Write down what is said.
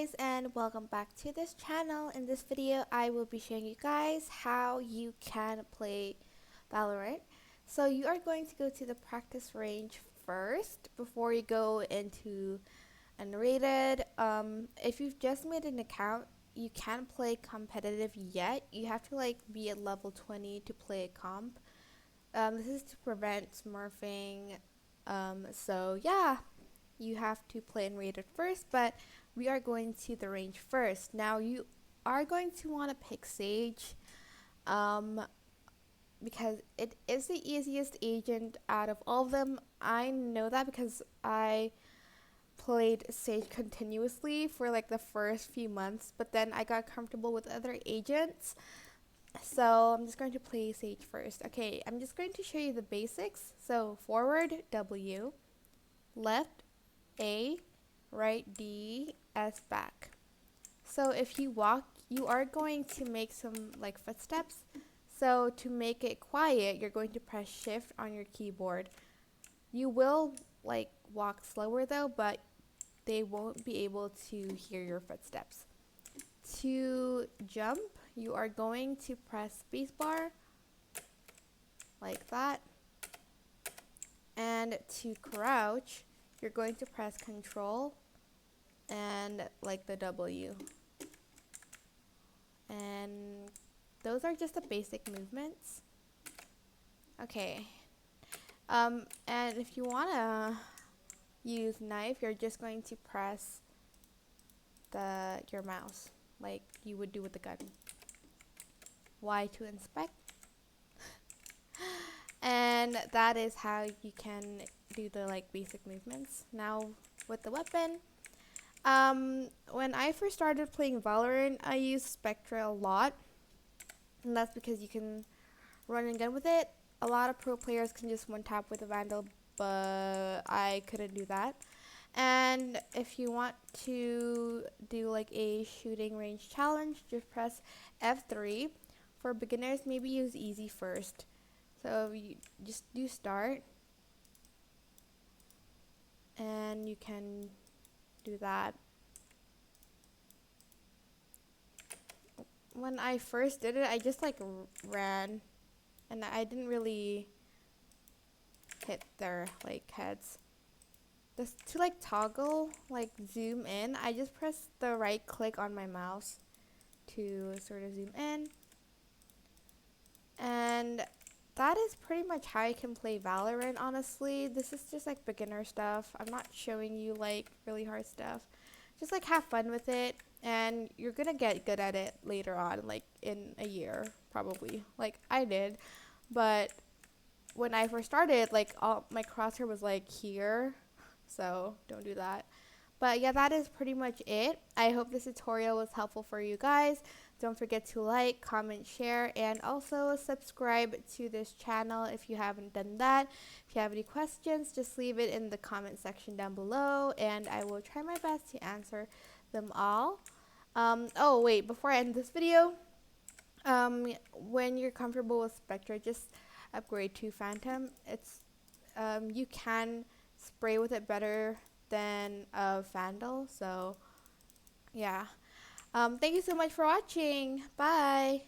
guys, and welcome back to this channel. In this video I will be showing you guys how you can play Valorant. So you are going to go to the practice range first before you go into unrated. If you've just made an account, you can't play competitive yet. You have to be at level 20 to play a comp. This is to prevent smurfing. So yeah, you have to play in rated first, but we are going to the range first. Now you are going to want to pick Sage because it is the easiest agent out of all of them. I know that because I played Sage continuously for the first few months, but then I got comfortable with other agents. So I'm just going to play Sage first. Okay, I'm just going to show you the basics. So forward W, left A, right D, S back. So if you walk, you are going to make some footsteps. So to make it quiet, you're going to press shift on your keyboard. You will walk slower though, but they won't be able to hear your footsteps. To jump, you are going to press spacebar like that. And to crouch, you're going to press control and the W. And those are just the basic movements. Okay. And if you want to use knife, you're just going to press your mouse like you would do with the gun. Y to inspect. And that is how you can do the basic movements. Now with the weapon, when I first started playing Valorant, I used Spectra a lot, and that's because you can run and gun with it. A lot of pro players can just one tap with a Vandal, but I couldn't do that. And if you want to do a shooting range challenge, just press F3. For beginners, maybe use easy first. So you just do start, and you can do that. When I first did it, I just ran, and I didn't really hit their heads. Just to toggle zoom in, I just press the right click on my mouse to sort of zoom in. And that is pretty much how you can play Valorant, honestly. This is just beginner stuff. I'm not showing you really hard stuff. Just have fun with it, and you're gonna get good at it later on, in a year probably, I did. But when I first started, all my crosshair was here, so don't do that. But yeah, that is pretty much it. I hope this tutorial was helpful for you guys. Don't forget to like, comment, share, and also subscribe to this channel if you haven't done that. If you have any questions, just leave it in the comment section down below, and I will try my best to answer them all. Oh wait, before I end this video, when you're comfortable with Spectre, just upgrade to Phantom. It's you can spray with it better than Vandal, so yeah. Thank you so much for watching. Bye.